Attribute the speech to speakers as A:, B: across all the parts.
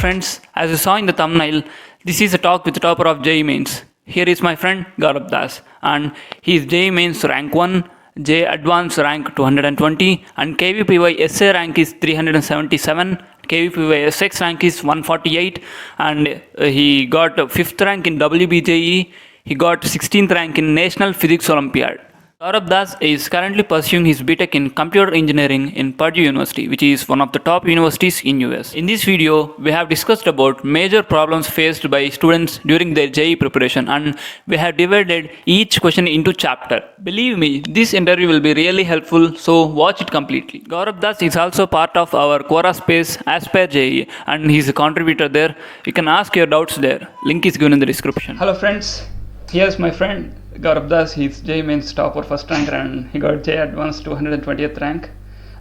A: friends, as you saw in the thumbnail, this is a talk with the topper of JEE Mains. Here is my friend Gaurav Das, and he is JEE Mains rank 1, J Advanced rank 220, and KVPY SA rank is 377, KVPY SX rank is 148, and he got 5th rank in WBJE, he got 16th rank in National Physics Olympiad. Gaurav Das is currently pursuing his BTech in Computer Engineering in Purdue University, which is one of the top universities in US. In this video, we have discussed about major problems faced by students during their JEE preparation, and we have divided each question into chapter. Believe me, this interview will be really helpful, so watch it completely. Gaurav Das is also part of our Quora space Aspire JEE, and he's a contributor there. You can ask your doubts there. Link is given in the description. Hello friends, here's my friend Gaurav Das. He's JEE Mains topper first rank, and he got J Advanced 220th rank.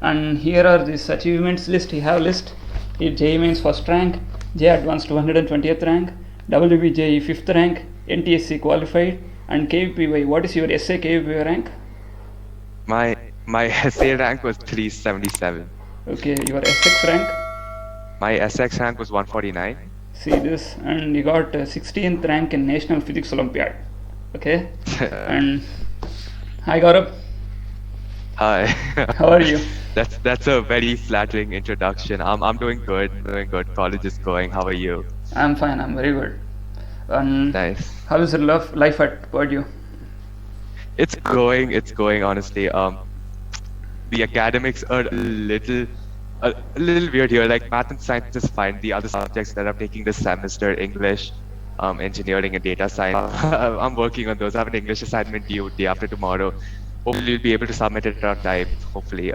A: And here are this achievements list. He have list. He JEE Mains first rank, J Advanced 220th rank, WBJE 5th rank, NTSC qualified, and KVPY. What is your SA KVPY rank?
B: My SA rank was 377.
A: Okay, your SX rank?
B: My SX rank was 149.
A: See this, and you got 16th rank in National Physics Olympiad. Okay, and hi Gaurav.
B: Hi.
A: How are you?
B: That's a very flattering introduction. I'm doing good. College is going. How are you?
A: I'm fine. I'm very good. And
B: Nice.
A: how is your life at Purdue?
B: It's going honestly. The academics are a little weird here. Like math and science is fine. The other subjects that I'm taking this semester, English, engineering and data science, I'm working on those. I have an English assignment due day after tomorrow. Hopefully we'll be able to submit it on time, hopefully.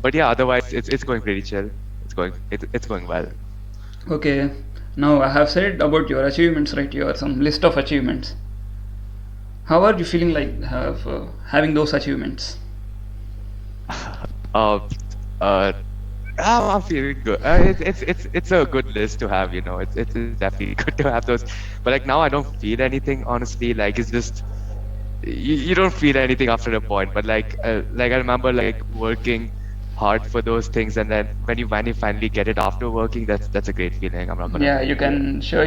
B: But yeah, otherwise it's going pretty chill. It's going well.
A: Okay, now I have said about your achievements, right? Your some list of achievements. How are you feeling like having those achievements?
B: I'm feeling good. It's a good list to have, you know. It's definitely good to have those. But like now, I don't feel anything honestly. Like it's just you don't feel anything after a point. But like I remember like working hard for those things, and then when you finally get it after working, that's a great feeling. I'm not gonna.
A: Yeah, you can show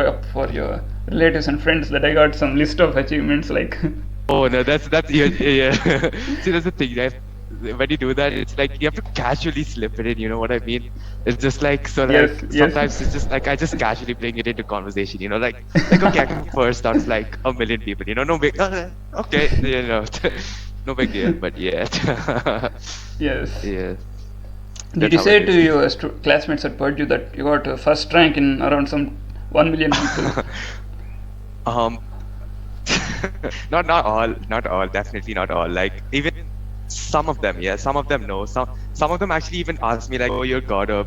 A: up for your relatives and friends that I got some list of achievements like.
B: Oh no, that's yeah. See, that's the thing, right? When you do that, it's like you have to casually slip it in. You know what I mean? It's just like so. Like
A: Yes, yes.
B: sometimes it's just like I just casually bring it into conversation. You know, like okay, I can first out like a million people. You know, no big. Okay, you know, no big deal. But yeah,
A: Yes.
B: yeah.
A: Did
B: That's
A: you
B: how
A: say
B: it
A: to
B: is.
A: your classmates at Purdue that you got first rank in around some 1 million people?
B: Um, not all, definitely not all. Like even some of them, yeah, some of them know. Some of them actually even ask me like, "Oh, you're Gaurav."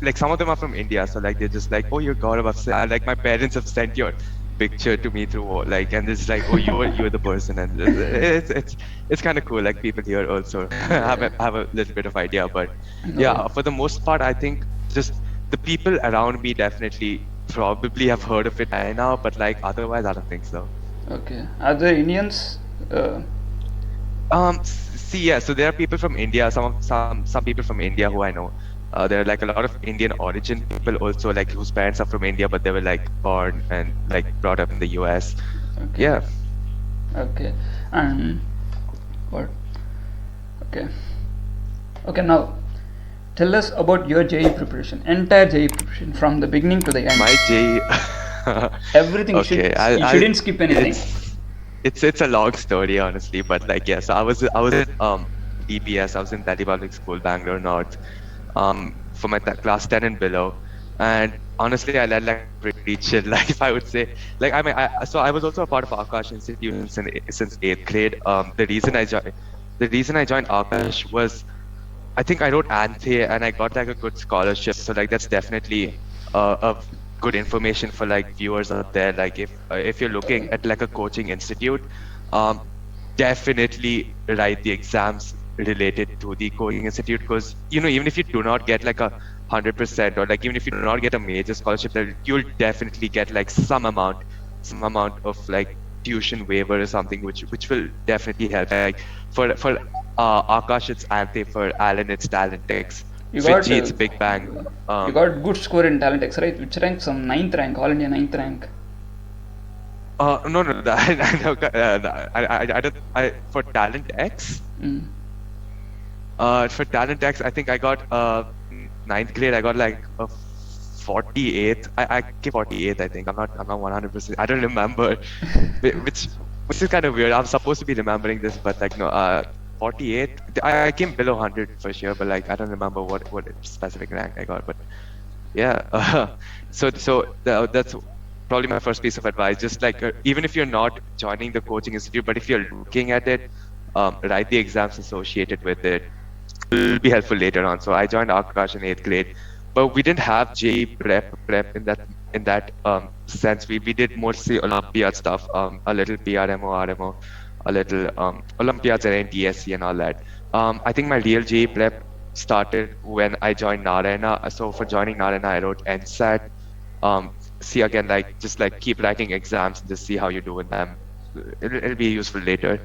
B: Like some of them are from India, so like they're just like, "Oh, you're Gaurav." Like my parents have sent your picture to me through like, and it's like, "Oh, you're the person," and it's kind of cool. Like people here also have a little bit of idea, but yeah, for the most part, I think just the people around me definitely probably have heard of it by now, but like otherwise, I don't think so.
A: Okay. Are there Indians?
B: See, yeah. So there are people from India. Some people from India who I know. There are like a lot of Indian origin people also, like whose parents are from India, but they were like born and like brought up in the US.
A: Okay.
B: Yeah.
A: Okay. And what? Okay. Okay. Now, tell us about your JEE preparation. Entire JEE preparation from the beginning to the end.
B: My J.
A: Everything. You shouldn't skip anything.
B: It's a long story honestly, but like yeah. So I was in DPS. I was in Delhi Public School, Bangalore North, for my class 10 and below. And honestly, I led like pretty chill life, I would say. Like so I was also a part of Akash Institute since 8th grade. The reason I joined Akash was I think I wrote Anthe and I got like a good scholarship. So like that's definitely a good information for like viewers out there. Like if you're looking at like a coaching institute, definitely write the exams related to the coaching institute, because you know even if you do not get like 100% or like even if you do not get a major scholarship, then you'll definitely get like some amount of like tuition waiver or something, which will definitely help. Like for Akash it's Anthe, for Alan it's Talentix.
A: You got
B: 3G, it's Big Bang.
A: you got good score in Talent X, right? Which rank? Some ninth rank, All India ninth rank.
B: No, no, I don't. For Talent X,
A: Mm.
B: for Talent X, I think I got ninth grade. I got like a 48. I gave 48. I think I'm not 100%. I don't remember, which is kind of weird. I'm supposed to be remembering this, but like no. 48. I came below 100 for sure, but like I don't remember what specific rank I got. But yeah, that's probably my first piece of advice. Just like even if you're not joining the coaching institute, but if you're looking at it, write the exams associated with it. It'll be helpful later on. So I joined Akash in 8th grade, but we didn't have JEE prep in that sense. We did mostly Olympiad stuff, a little PRMO, RMO, a little Olympiads and NTSC and all that. I think my real JEE prep started when I joined Narayana. So for joining Narayana, I wrote NSAT. See again, like just like keep writing exams and just see how you do with them. It'll be useful later.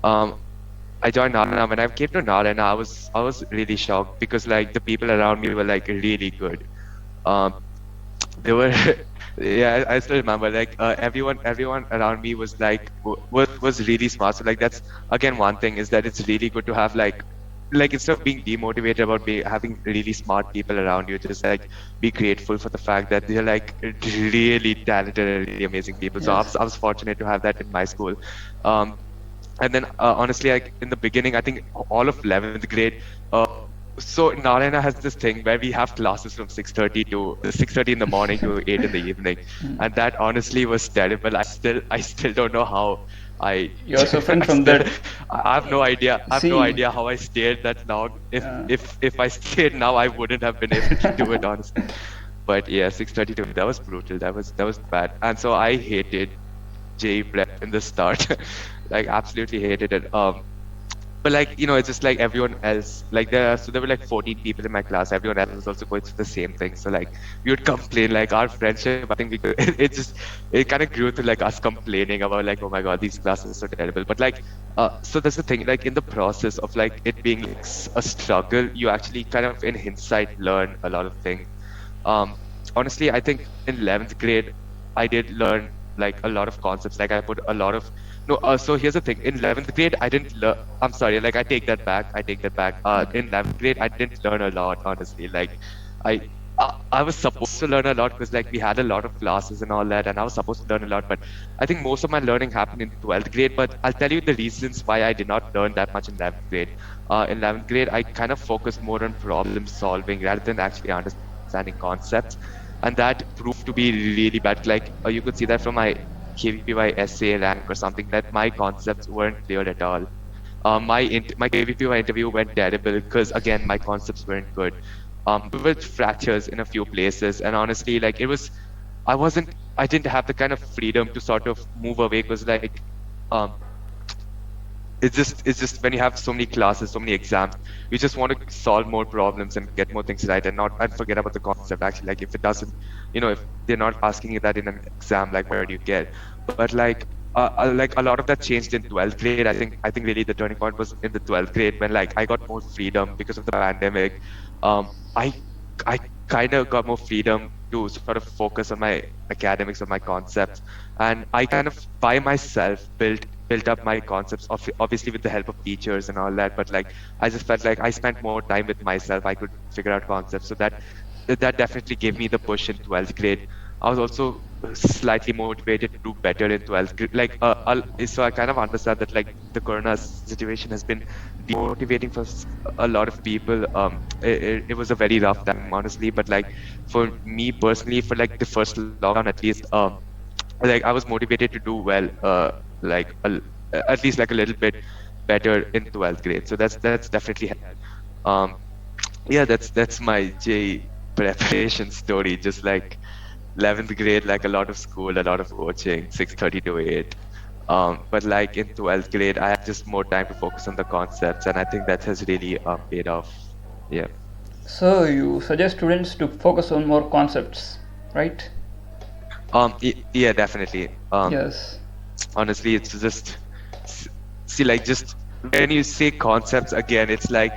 B: I joined Narayana. When I came to Narayana, I was really shocked because like the people around me were like really good. They were yeah, I still remember like everyone around me was like was really smart. So like that's again one thing is that it's really good to have like instead of being demotivated about having really smart people around you, just like be grateful for the fact that they're like really talented and really amazing people. So
A: Yes.
B: I was fortunate to have that in my school. And then honestly, like in the beginning, I think all of 11th grade. So Narayana has this thing where we have classes from 6:30 in the morning to 8 in the evening, and that honestly was terrible. I still don't know how I.
A: You're suffering from that.
B: I have no idea. I have no
A: See.
B: idea how I stayed that long.
A: Yeah.
B: If I stayed now, I wouldn't have been able to do it honestly. But yeah, 6:32. That was brutal. That was bad. And so I hated JEE prep in the start. Like absolutely hated it. But like it's just like everyone else. Like there were like 14 people in my class. Everyone else was also going through the same thing. So like we would complain. Like our friendship, I think it kind of grew to like us complaining about like, oh my god, these classes are so terrible. But like so that's the thing. Like in the process of like it being like a struggle, you actually kind of in hindsight learn a lot of things. Honestly, I think in 11th grade, I did learn like a lot of concepts. Like I put a lot of no. So here's the thing. In 11th grade, I didn't learn. I'm sorry. Like I take that back. In 11th grade, I didn't learn a lot. Honestly, like I. I was supposed to learn a lot because like we had a lot of classes and all that, and I was supposed to learn a lot. But I think most of my learning happened in 12th grade. But I'll tell you the reasons why I did not learn that much in 11th grade. In 11th grade, I kind of focused more on problem solving rather than actually understanding concepts, and that proved to be really bad. Like you could see that from my KVPY essay rank or something, that my concepts weren't clear at all. My KVPY interview went terrible because again my concepts weren't good. With fractures in a few places, and honestly, like I didn't have the kind of freedom to sort of move away because like it's just when you have so many classes, so many exams, you just want to solve more problems and get more things right and forget about the concept. Actually, like if it doesn't, if they're not asking you that in an exam, like where do you get? But like a lot of that changed in 12th grade. I think really the turning point was in the 12th grade when like I got more freedom because of the pandemic. I kind of got more freedom to sort of focus on my academics, on my concepts, and I kind of by myself built up my concepts, obviously with the help of teachers and all that. But like I just felt like I spent more time with myself. I could figure out concepts, so that definitely gave me the push in 12th grade. I was also slightly motivated to do better in 12th grade. Like, so I kind of understand that like the corona situation has been demotivating for a lot of people. It was a very rough time, honestly. But like for me personally, for like the first lockdown at least, like I was motivated to do well, at least like a little bit better in 12th grade. So that's definitely helped. Yeah, that's my JEE preparation story. Just like 11th grade, like a lot of school, a lot of coaching, 6:30 to 8. But like in 12th grade, I had just more time to focus on the concepts, and I think that has really paid off. Yeah.
A: So you suggest students to focus on more concepts, right?
B: Yeah, definitely.
A: Yes.
B: Honestly, it's just see, like just when you say concepts again, it's like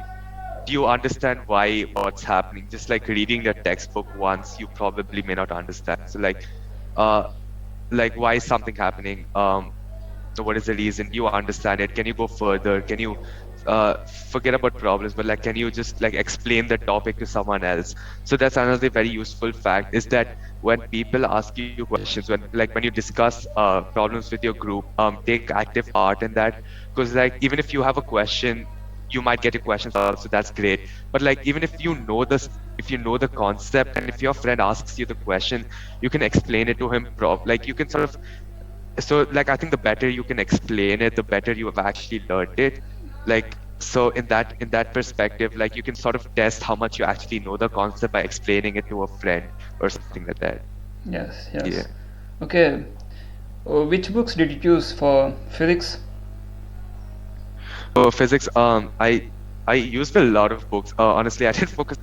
B: you understand why what's happening. Just like reading the textbook once, you probably may not understand. So uh, like why is something happening? So what is the reason? You understand it? Can you go further? Can you forget about problems, but like can you just like explain the topic to someone else? So that's another very useful fact is that when people ask you questions, when you discuss problems with your group, take active part in that, because like even if you have a question, you might get your questions answered, so that's great. But like even if you know this, if you know the concept, and if your friend asks you the question, you can explain it to him. Like you can sort of, so like I think the better you can explain it, the better you have actually learned it. Like so in that perspective, like you can sort of test how much you actually know the concept by explaining it to a friend or something like that.
A: Yes,
B: Yeah.
A: yes. Okay. Which books did you choose for physics?
B: For physics, I used a lot of books. Honestly, I didn't focus.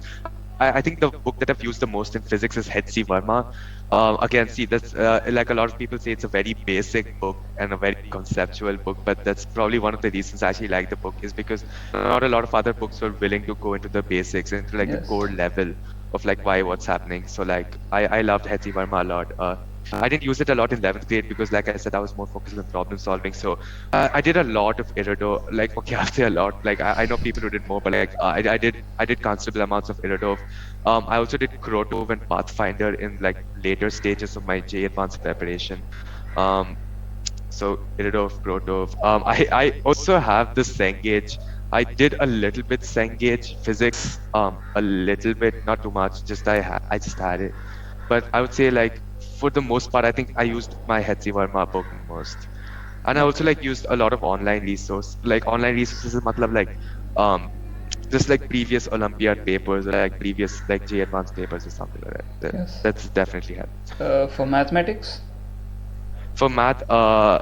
B: I think the book that I've used the most in physics is H.C. Verma. Again, see, that's like a lot of people say it's a very basic book and a very conceptual book, but that's probably one of the reasons I actually like the book is because not a lot of other books are willing to go into the basics, into like the
A: Yes.
B: core level of like why what's happening. So like I loved H.C. Verma a lot. I didn't use it a lot in 11th grade because, like I said, I was more focused on problem solving. So I did a lot of Irido. Like, okay, I'll say a lot. Like, I know people who did more, but like, I did considerable amounts of Irido. I also did Krotov and Pathfinder in like later stages of my J advanced preparation. Um, so Irido, Krotov. I also have the Cengage. I did a little bit Cengage physics. A little bit, not too much. I just had it. But I would say like for the most part, I think I used my Hetzi Verma book most. And I also like used a lot of online resources. Like online resources is matlab like just like previous Olympiad papers or like previous like J advanced papers or something like that.
A: Yes.
B: That's definitely helped.
A: For mathematics?
B: For math,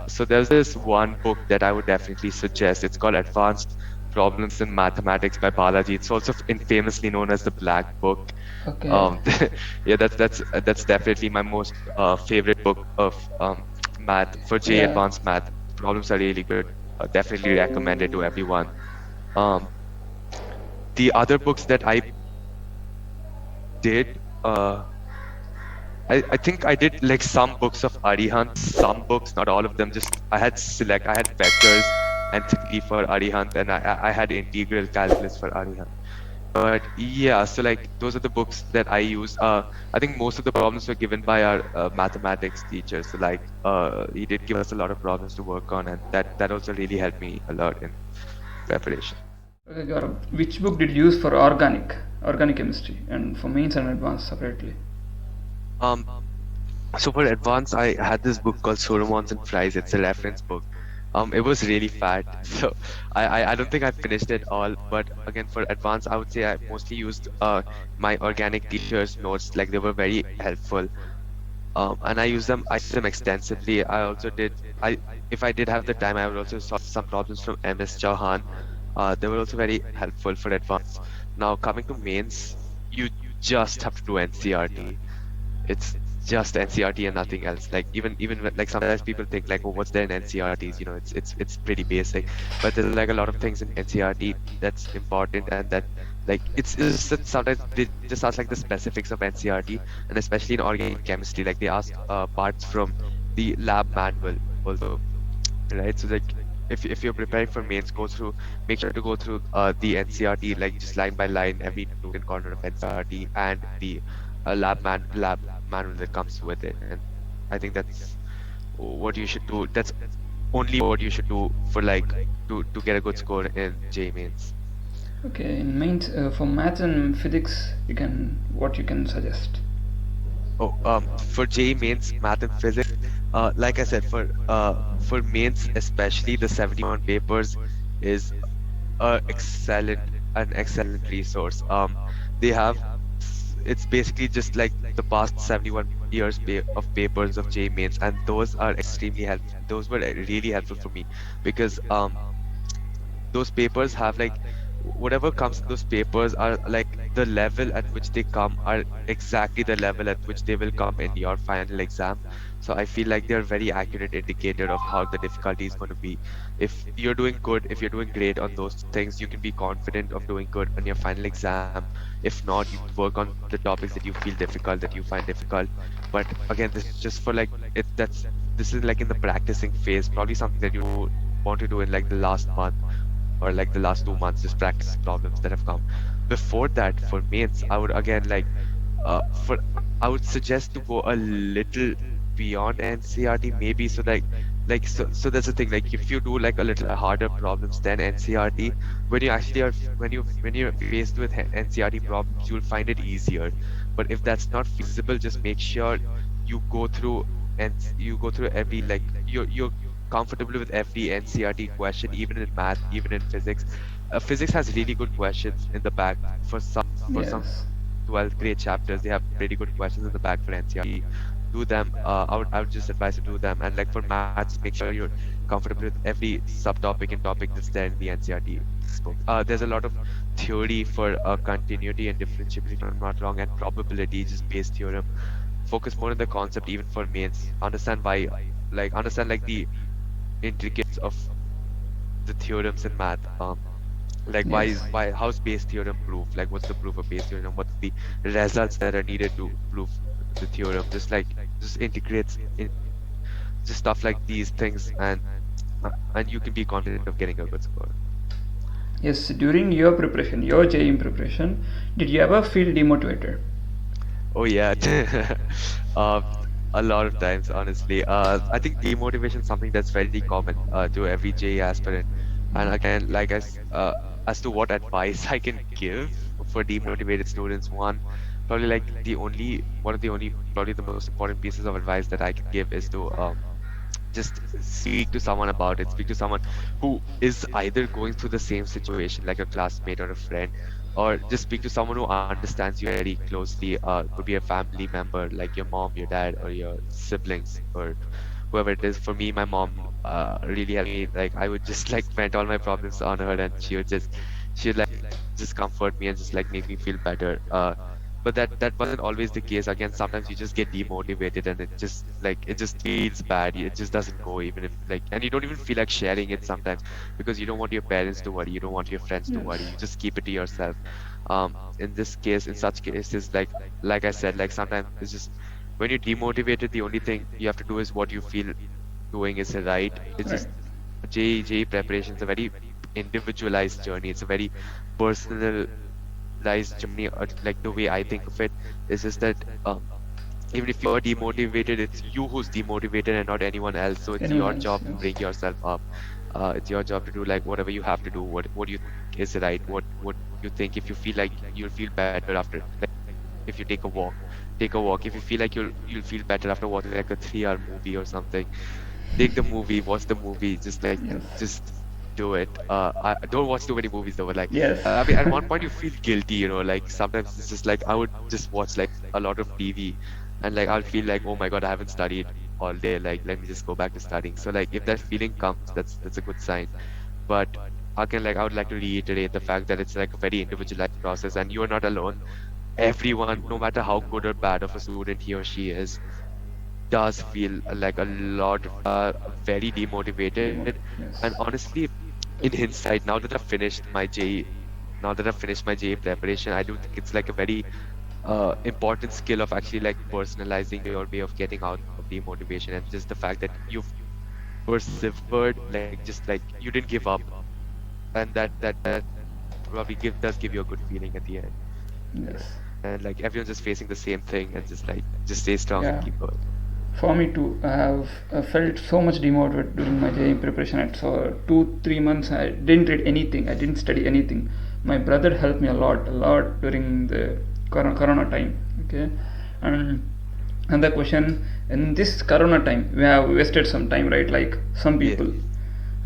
B: so there's this one book that I would definitely suggest. It's called Advanced Problems in Mathematics by Balaji. It's also famously known as the Black Book.
A: Okay.
B: Yeah, that's definitely my most favorite book of math for J
A: Yeah.
B: advanced math. Problems are really good. Definitely recommend it to everyone. Um, the other books that I did, I think I did like some books of Arihant, some books, not all of them. Just I had vectors and 3 for Arihant, and I had integral calculus for Arihant. But yeah, so like those are the books that I use. I think most of the problems were given by our mathematics teacher. So like he did give us a lot of problems to work on, and that also really helped me a lot in preparation.
A: Okay, Gaurav. Which book did you use for organic chemistry, and for mains and advanced separately?
B: Um, so for advanced, I had this book called Solomons and Fries. It's a reference book. It was really fat, so I don't think I finished it all. But again, for advanced, I would say I mostly used my organic teacher's notes. Like they were very helpful, and I used them extensively. I also did. If I did have the time, I would also solve some problems from MS Chauhan. They were also very helpful for advanced. Now coming to mains, you just have to do NCRT. It's just NCRT and nothing else. Like like sometimes people think like, oh, what's there in NCRTs? You know, it's pretty basic, but there's like a lot of things in NCRT that's important, and that like it's just sometimes they just ask like the specifics of NCRT, and especially in organic chemistry, like they ask parts from the lab manual also, right? So like if you're preparing for mains, make sure to go through the NCRT like just line by line, every nook and corner of NCRT and the lab manual that comes with it. And I think that's what you should do. That's only what you should do for like to get a good score in J mains.
A: Okay, in mains for maths and physics, what you can suggest?
B: Oh, for J mains, math and physics, like I said, for mains especially, the 71 papers is an excellent resource. They have, it's basically just like the past 71 years of papers of J mains, and those are extremely helpful. Those were really helpful for me because those papers have whatever comes to those papers are like the level at which they come are exactly the level at which they will come in your final exam. So I feel like they're very accurate indicator of how the difficulty is going to be. If you're doing good, if you're doing great on those things, you can be confident of doing good on your final exam. If not, you work on the topics that you feel difficult, that you find difficult. But again, this is just for like this is like in the practicing phase, probably something that you want to do in like the last month or like the last 2 months, just practice problems that have come. Before that, for mains, I would again like for I would suggest to go a little beyond NCRT, maybe so that's the thing. Like if you do like a little harder problems than NCRT, when you actually are when you're faced with NCRT problems, you'll find it easier. But if that's not feasible, just make sure you go through and you go through every like you're comfortable with every NCRT question, even in math, even in physics. Physics has really good questions in the back for some
C: Yes.
B: 12th grade chapters. They have pretty good questions in the back for NCRT. Do them. I would just advise to do them. And like for maths, make sure you're comfortable with every subtopic and topic that's there in the NCRT textbook. There's a lot of theory for continuity and differentiability, if I'm not wrong, and probability, just base theorem. Focus more on the concept, even for mains. Understand why, understand like the intricacies of the theorems in math. Like
C: Yes.
B: how's Bayes theorem proved? Like what's the proof of Bayes theorem? What's the results that are needed to prove the theorem? Just integrates in just stuff like these things, and you can be confident of getting a good score.
C: Yes. During your preparation, your JEE preparation, did you ever feel demotivated?
B: Oh yeah, um, a lot of times, honestly. I think demotivation is something that's very common to every JEE aspirant. And again, as to what advice I can give for demotivated students, probably like one of the only, probably the most important pieces of advice that I can give is to just speak to someone about it. Speak to someone who is either going through the same situation, like a classmate or a friend, or just speak to someone who understands you very closely. Could be a family member, like your mom, your dad, or your siblings, or whoever it is. For me, my mom really helped me. Like I would just like vent all my problems on her, and she would like just comfort me and just like make me feel better. But that wasn't always the case. Again, sometimes you just get demotivated and it just feels bad. It just doesn't go, even if like, and you don't even feel like sharing it sometimes because you don't want your parents to worry, you don't want your friends to worry. You
C: Yes.
B: just keep it to yourself. In this case, in such cases, like I said, like sometimes it's just when you're demotivated, the only thing you have to do is what you feel doing is right. It's
C: Right.
B: just JEE preparation is a very individualized journey. It's a very personalized journey. Like the way I think of it is just that even if you're demotivated, it's you who's demotivated and not anyone else. So it's
C: Anyone
B: your
C: else?
B: job to
C: Yes.
B: bring yourself up. It's your job to do like whatever you have to do. What you think is right. What you think, if you feel like you'll feel better after, like if you take a walk, take a walk. If you feel like you'll feel better after watching like a 3 hour movie or something, take the movie, watch the movie,
C: Yes.
B: just do it. I don't watch too many movies though, but like,
C: Yes.
B: I mean, at one point you feel guilty, like sometimes it's just like I would just watch like a lot of TV, and like I'll feel like, oh my God, I haven't studied all day. Like, let me just go back to studying. So like, if that feeling comes, that's a good sign. But again, like I would like to reiterate the fact that it's like a very individualized process, and you are not alone. Everyone, no matter how good or bad of a student he or she is, does feel like a lot very demotivated. And
C: Yes.
B: honestly, in hindsight, now that I've finished my JEE preparation, I do think it's like a very important skill of actually like personalizing your way of getting out of demotivation, and just the fact that you've persevered, like just like you didn't give up, and that probably does give you a good feeling at the end.
C: Yes.
B: And like everyone's just facing the same thing, and just stay strong and
C: Yeah.
B: keep going.
C: For me too, I have felt so much demotivated during my JEE preparation. At so 2 3 months, I didn't read anything. I didn't study anything. My brother helped me a lot during the corona time. Okay, and another question: in this corona time, we have wasted some time, right? Like some
B: Yeah.
C: people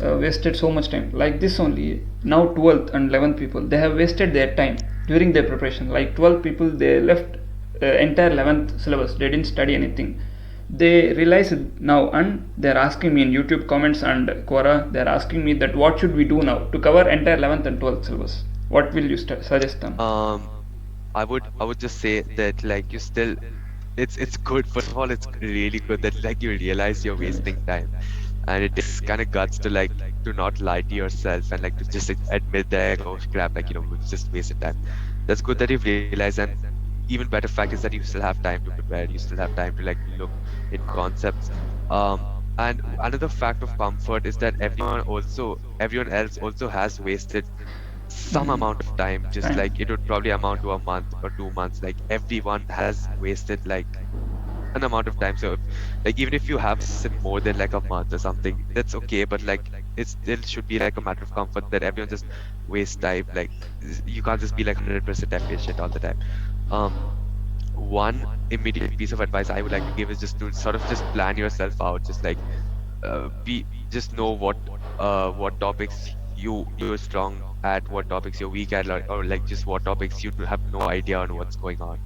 C: wasted so much time. Like this only now 12th and 11th people, they have wasted their time during their preparation. Like 12 people, they left entire 11th syllabus. They didn't study anything. They realize it now, and they're asking me in YouTube comments and Quora, they're asking me that what should we do now to cover entire 11th and 12th syllabus. What will you suggest them?
B: I would just say that like you still, it's good. First of all, it's really good that like you realize you're wasting time, and it takes kind of guts to like to not lie to yourself and like to just admit that, oh crap, like we've just wasted time. That's good that you've realized, and even better fact is that you still have time to prepare. You still have time to like look in concepts. And another fact of comfort is that everyone else also has wasted some amount of time, just
C: Time.
B: like it would probably amount to a month or 2 months. Like everyone has wasted like an amount of time. So like even if you have more than like a month or something, that's okay, but like it still should be like a matter of comfort that everyone just wastes time. Like you can't just be like 100% efficient all the time. One immediate piece of advice I would like to give is just to sort of just plan yourself out, just like be just know what topics you're strong at, what topics you're weak at, or like just what topics you have no idea on what's going on.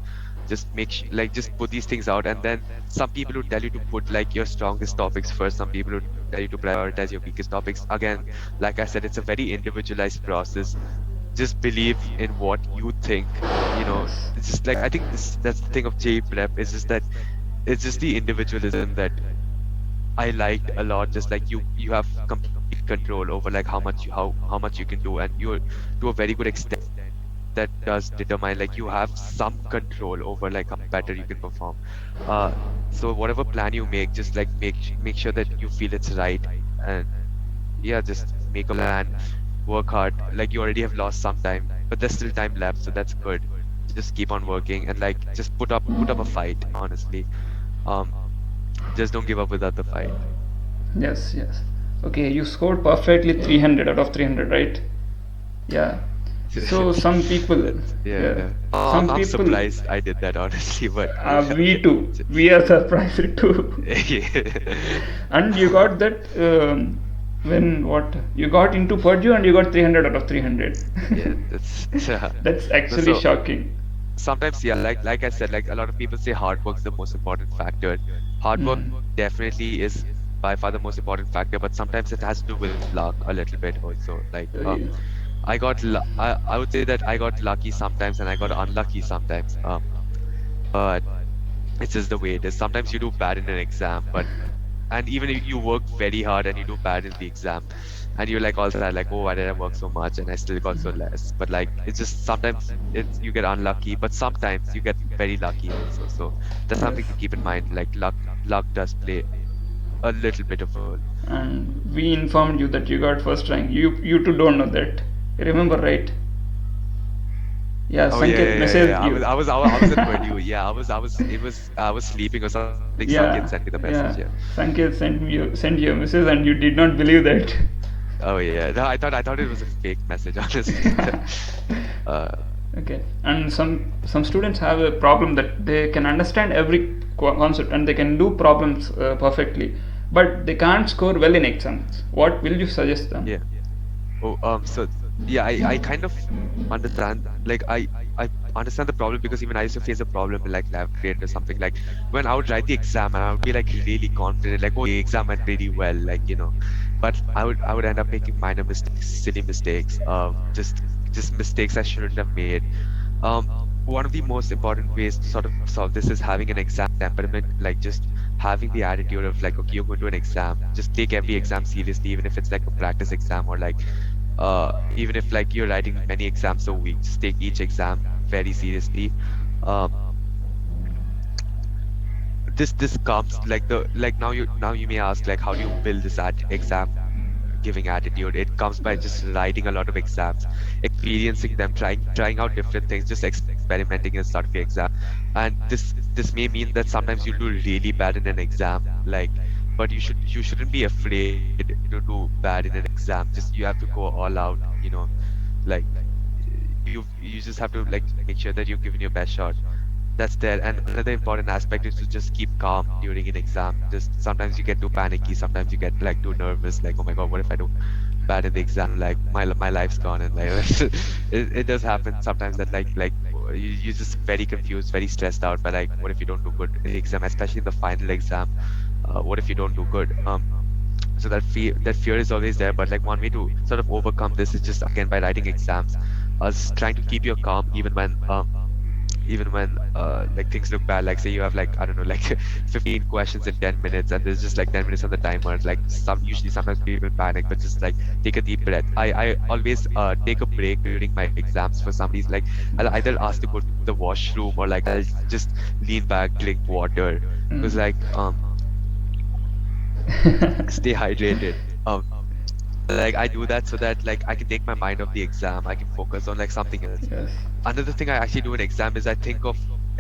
B: Just like just put these things out, and then some people would tell you to put like your strongest topics first, some people would tell you to prioritize your weakest topics. Again, like I said, it's a very individualized process. Just believe in what you think, it's just like I think that's the thing of J prep, is just that it's just the individualism that I liked a lot. Just like you have complete control over like how much you can do, and you're to a very good extent that does determine like you have some control over like how better you can perform. So whatever plan you make, just like make sure that you feel it's right, and yeah, just make a plan, work hard. Like you already have lost some time, but there's still time left, so that's good. Just keep on working and like just put up a fight, honestly. Um, just don't give up without the fight.
C: Yes, yes. Okay, you scored perfectly 300 out of 300, right? Yeah. So some people,
B: Yeah.
C: some
B: I'm
C: people,
B: surprised I did that, honestly, but
C: we too, we are surprised too.
B: yeah.
C: And you got that when what you got into Purdue and you got 300 out of 300.
B: Yeah, that's
C: That's actually
B: So-
C: shocking.
B: sometimes, yeah, like I said, like a lot of people say hard work's the most important factor. Hard work definitely is by far the most important factor, but sometimes it has to do with luck a little bit also. Like I would say that I got lucky sometimes and I got unlucky sometimes. But it's just the way it is. Sometimes you do bad in an exam, and even if you work very hard and you do bad in the exam, and you're like also like, oh, why did I work so much and I still got so less? But like it's just sometimes you get unlucky, but sometimes you get very lucky also. So that's something to keep in mind. Like luck does play a little bit of a role.
C: And we informed you that you got first rank. You two don't know that. You remember, right? Yeah,
B: Oh
C: Sanket messaged you.
B: I was at Purdue. Yeah, I was sleeping or something. Sanket sent me the message. Yeah.
C: Sanket sent you a message and you did not believe that.
B: Oh yeah. No, I thought it was a fake message, honestly.
C: Okay, and some students have a problem that they can understand every concept and they can do problems perfectly, but they can't score well in exams. What will you suggest them?
B: Yeah. So yeah, I kind of understand. Like I understand the problem, because even I used to face a problem in like lab grade or something. Like when I would write the exam and I would be like really confident, like, oh, the exam went really well, like but I would end up making minor mistakes, silly mistakes, just mistakes I shouldn't have made. One of the most important ways to sort of solve this is having an exam temperament, like just having the attitude of like, okay, you're going to an exam, just take every exam seriously, even if it's like a practice exam, or like even if like you're writing many exams a week, just take each exam very seriously. Um, this comes like now you may ask like, how do you build this exam giving attitude? It comes by just writing a lot of exams, experiencing them, trying out different things, just experimenting and start the exam. And this may mean that sometimes you'll do really bad in an exam, like, but you shouldn't be afraid to do bad in an exam. Just you have to go all out, like you just have to like make sure that you're giving your best shot. That's there. And another important aspect is to just keep calm during an exam. Just sometimes you get too panicky, sometimes you get like too nervous, like, oh my god, what if I do bad in the exam, like my life's gone, and like it does happen sometimes that like you're just very confused, very stressed out by like, what if you don't do good in the exam, especially in the final exam. What if you don't do good? So that fear is always there, but like one way to sort of overcome this is just again by writing exams. trying to keep your calm even when like things look bad, like say you have like I don't know like 15 questions in 10 minutes and there's just like 10 minutes on the timer, like sometimes people panic, but just like take a deep breath. I always take a break during my exams for some reason. Like I'll either ask to go to the washroom or like I'll just lean back, drink water, because like stay hydrated. Like I do that so that like I can take my mind off the exam, I can focus on like something else.
C: Yes.
B: Another thing I actually do in exam is I think of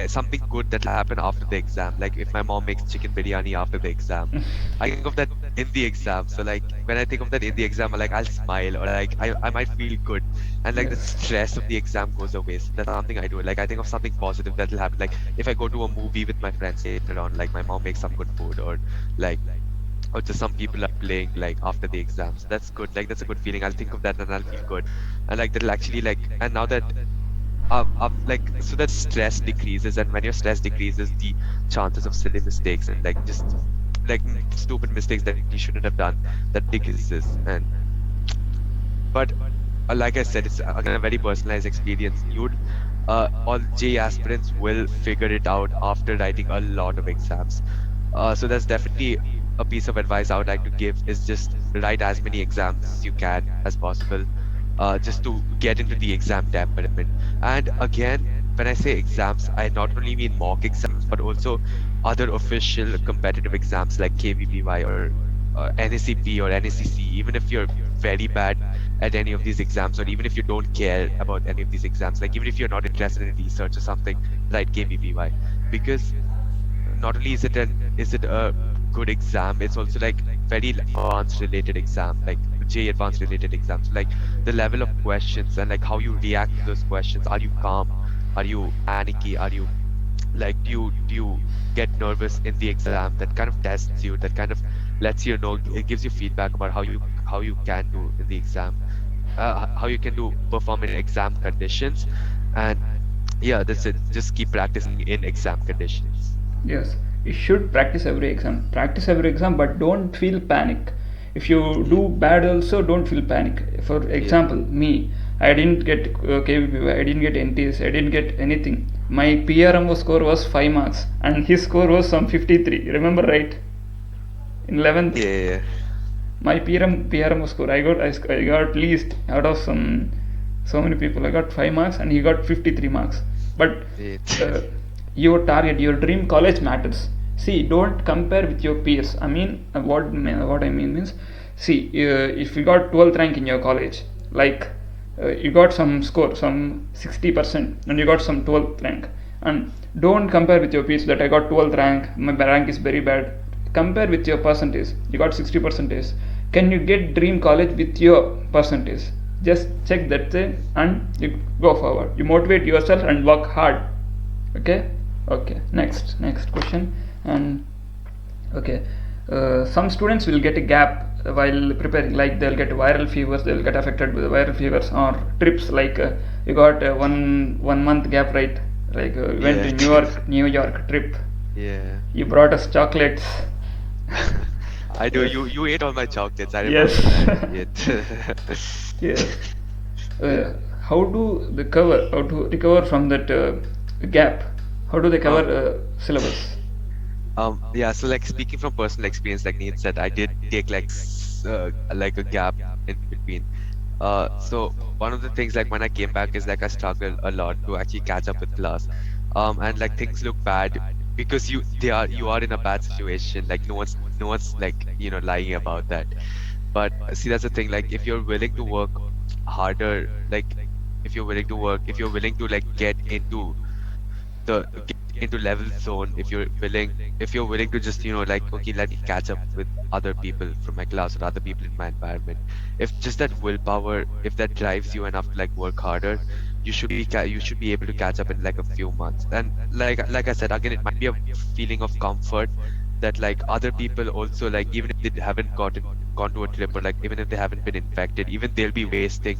B: something good that'll happen after the exam. Like if my mom makes chicken biryani after the exam, I think of that in the exam. So like when I think of that in the exam, like I'll smile or like I might feel good, and like the stress of the exam goes away. So that's something I do. Like I think of something positive that'll happen. Like if I go to a movie with my friends later on, like my mom makes some good food, like or just some people are playing like after the exams. That's good. Like that's a good feeling. I'll think of that and I'll feel good. And like that'll actually like, and now that like so that stress decreases, and when your stress decreases, the chances of silly mistakes and like just like stupid mistakes that you shouldn't have done, that decreases. And but like I said, it's again a very personalized experience. All J aspirants will figure it out after writing a lot of exams. So that's definitely a piece of advice I would like to give, is just write as many exams as you can as possible, just to get into the exam temperament. And again, when I say exams, I not only mean mock exams, but also other official competitive exams like KVPY or NACP or NACC. Even if you're very bad at any of these exams, or even if you don't care about any of these exams, like even if you're not interested in research or something, write KVPY, because not only is it a good exam, it's also like very advanced related exam, like J advanced related exams. Like the level of questions and like how you react to those questions. Are you calm? Are you panicky? Are you like do you get nervous in the exam? That kind of tests you, that kind of lets you know, it gives you feedback about how you can do in the exam, how you can perform in exam conditions. And yeah, that's it. Just keep practicing in exam conditions.
C: Yes, you should practice every exam. Practice every exam, but don't feel panic. If you do bad, also don't feel panic. For example, me, I didn't get KVP, I didn't get NTS, I didn't get anything. My PRMO score was 5 marks, and his score was some 53. Remember, right? In 11th,
B: Yeah.
C: my PRMO score, I got at least out of so many people, I got 5 marks, and he got 53 marks. But your target, your dream college matters. See, don't compare with your peers. I mean, what I mean means, see, if you got 12th rank in your college, like you got some score, some 60%, and you got some 12th rank, and don't compare with your peers that I got 12th rank, my rank is very bad. Compare with your percentage. You got 60%. Can you get dream college with your percentage? Just check that thing and you go forward. You motivate yourself and work hard. Okay. Next question. And okay, some students will get a gap while preparing, like they'll get viral fevers, they'll get affected with viral fevers, or trips, like you got a one month gap, right? Like you went to New York trip.
B: Yeah.
C: You brought us chocolates.
B: I do. You ate all my chocolates. I remember that.
C: Yes. How do they recover from that gap? How do they cover syllabus?
B: Yeah, so like speaking from personal experience, like Neil said, I did take like a gap in between. So one of the things, like when I came back, is like I struggled a lot to actually catch up with class. And like things look bad because you are in a bad situation. Like no one's like lying about that. But see, that's the thing. Like if you're willing to work harder, like if you're willing to like get into level zone, if you're willing to just like, okay, let me catch up with other people from my class or other people in my environment, if just that willpower, if that drives you enough to like work harder, you should be able to catch up in like a few months. And like I said, again, it might be a feeling of comfort that like other people also, like even if they haven't gone to a trip, or like even if they haven't been infected, even they'll be wasting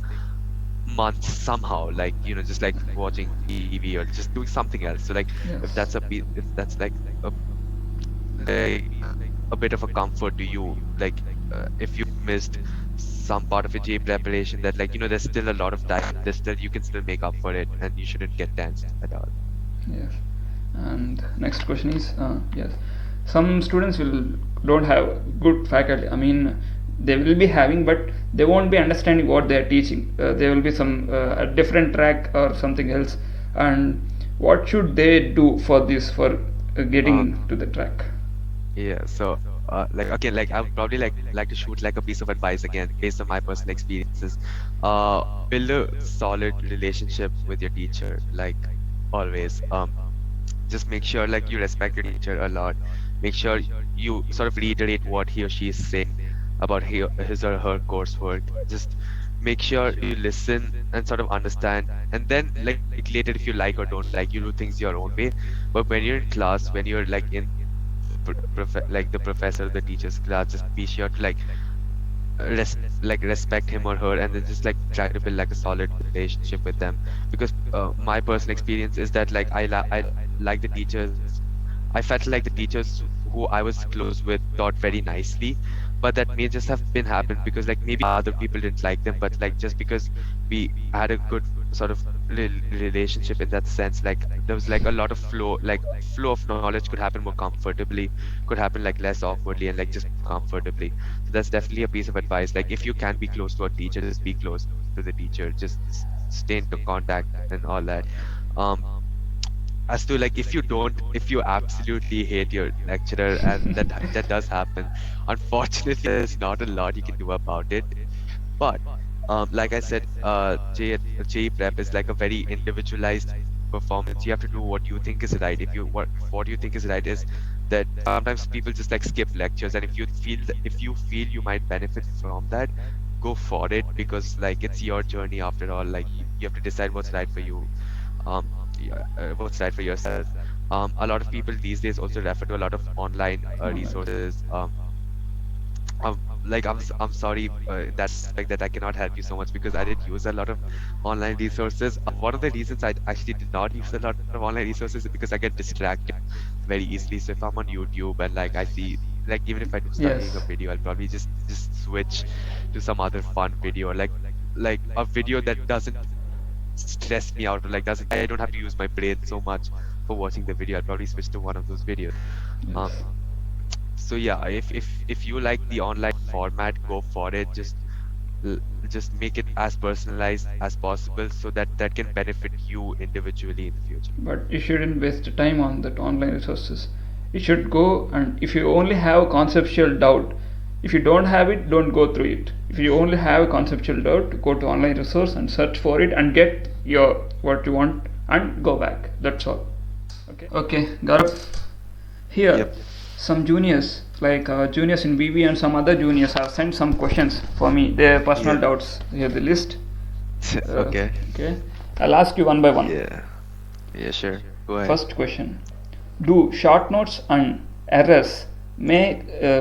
B: months somehow, like just like watching TV or just doing something else. So like if that's like a bit of a comfort to you, like if you missed some part of your JEE preparation that like there's still a lot of time. There's still you can still make up for it, and you shouldn't get tensed at all.
C: Yes. And next question is, yes, some students will don't have good faculty. I mean, they will be having, but they won't be understanding what they are teaching. There will be some a different track or something else. And what should they do for this, for getting to the track?
B: Yeah, so like again, like I would probably like to shoot like a piece of advice again based on my personal experiences. Build a solid relationship with your teacher, like always. Just make sure like you respect your teacher a lot. Make sure you sort of reiterate what he or she is saying about his or her coursework. Just make sure you listen and sort of understand, and then like later if you like or don't like, you do things your own way. But when you're in class, when you're like in like the professor, the teacher's class, just be sure to like respect him or her, and then just like try to build like a solid relationship with them. Because my personal experience is that like I like the teachers. I felt like the teachers who I was close with taught very nicely, but that may just have been happened because like maybe other people didn't like them, but like just because we had a good sort of relationship in that sense, like there was like a lot of flow of knowledge could happen more comfortably, could happen like less awkwardly and like just comfortably. So that's definitely a piece of advice. Like if you can be close to a teacher, just be close to the teacher, just stay into contact and all that. As to like if you absolutely hate your lecturer, and that does happen, unfortunately there's not a lot you can do about it. But like I said, JEE prep is like a very individualized performance. You have to do what you think is right. If you what you think is right is that sometimes people just like skip lectures, and if you feel you might benefit from that, go for it, because like it's your journey after all. Like you have to decide what's right for you. What's right for yourself. A lot of people these days also refer to a lot of online resources. Like I'm sorry that's like that I cannot help you so much, because I did use a lot of online resources. One of the reasons I actually did not use a lot of online resources is because I get distracted very easily. So if I'm on YouTube and like I see, like even if I do studying
C: Yes.
B: a video, I'll probably just switch to some other fun video, or like a video that doesn't stress me out, or like doesn't I don't have to use my brain so much for watching the video. I'll probably switch to one of those videos. Um,
C: Yes.
B: so yeah, if you like the online format, go for it. Just make it as personalized as possible so that that can benefit you individually in the future.
C: But you shouldn't waste time on that online resources. You should go, and if you only have conceptual doubt, if you don't have it, don't go through it. If you only have conceptual doubt, go to online resource and search for it and get your what you want and go back. That's all. Okay, Gaurav. Here,
B: Yep.
C: some juniors, like juniors in BB and some other juniors, have sent some questions for me. Their personal
B: Yeah.
C: doubts. Here the list.
B: Okay.
C: Okay. I'll ask you one by one.
B: Yeah, sure, go ahead.
C: First question: do short notes and errors may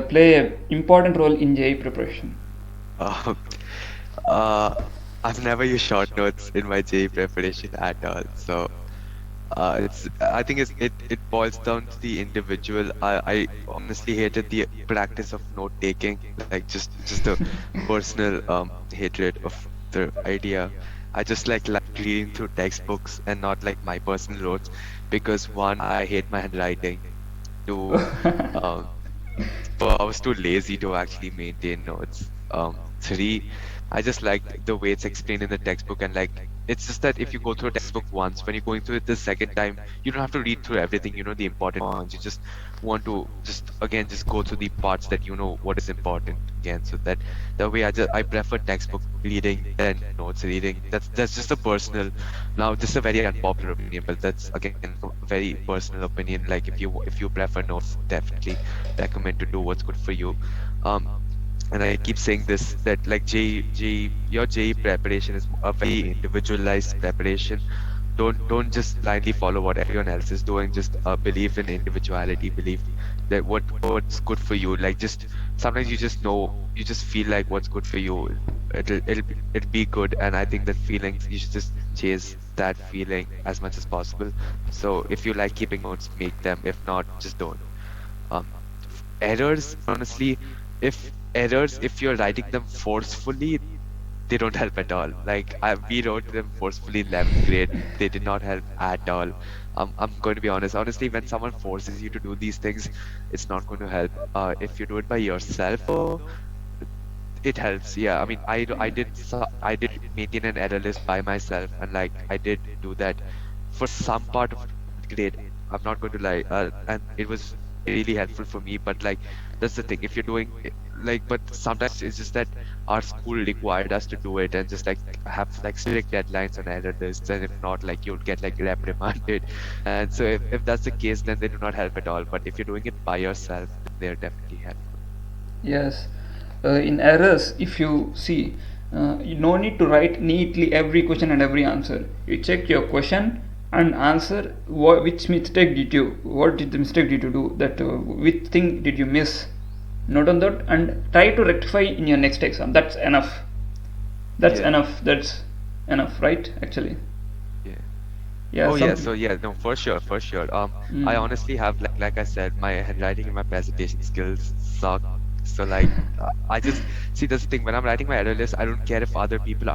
C: play an important role in JEE preparation?
B: Um, I've never used short notes in my JEE preparation at all. So I think it boils down to the individual. I honestly hated the practice of note taking, like just a personal hatred of the idea. I just like reading through textbooks and not like my personal notes, because one, I hate my handwriting. Two, um, I was too lazy to actually maintain notes. Three, I just like the way it's explained in the textbook, and like it's just that if you go through a textbook once, when you're going through it the second time, you don't have to read through everything, the important ones. You just want to just go through the parts that what is important again. So that way I prefer textbook reading than notes reading. That's just a personal, now this is a very unpopular opinion, but that's again a very personal opinion. Like if you prefer notes, definitely recommend to do what's good for you. And I keep saying this, that like your JEE preparation is a very individualized preparation. Don't just blindly follow what everyone else is doing. Just believe in individuality. Believe that what's good for you. Like just sometimes you just feel like what's good for you. It'll be good. And I think that feelings, you should just chase that feeling as much as possible. So if you like keeping notes, make them. If not, just don't. Um, Errors, honestly, if errors, if you're writing them forcefully, they don't help at all. Like we wrote them forcefully in 11th grade. They did not help at all. I'm going to be honest. Honestly, when someone forces you to do these things, it's not going to help. If you do it by yourself, it helps. Yeah, I mean, I did maintain an error list by myself, and like I did do that for some part of grade. I'm not going to lie, and it was really helpful for me. But like, that's the thing. If you're doing like, but sometimes it's just that our school required us to do it, and just like have like strict deadlines on error lists, and if not, like you'll get like reprimanded. And so if that's the case, then they do not help at all. But if you're doing it by yourself, they're definitely helpful.
C: Yes. In errors, if you see, you no need to write neatly every question and every answer. You check your question and answer which mistake did you, what did the mistake did you do, that which thing did you miss. Note on that and try to rectify in your next exam. That's enough. That's
B: Yeah.
C: enough. That's enough, right? Actually.
B: Yeah.
C: Yeah.
B: Oh yeah,
C: some-
B: so yeah, no, for sure, for sure. I
C: Mm.
B: honestly have like I said, my handwriting and my presentation skills suck. So like, I just see that's the thing. When I'm writing my error list, I don't care if other people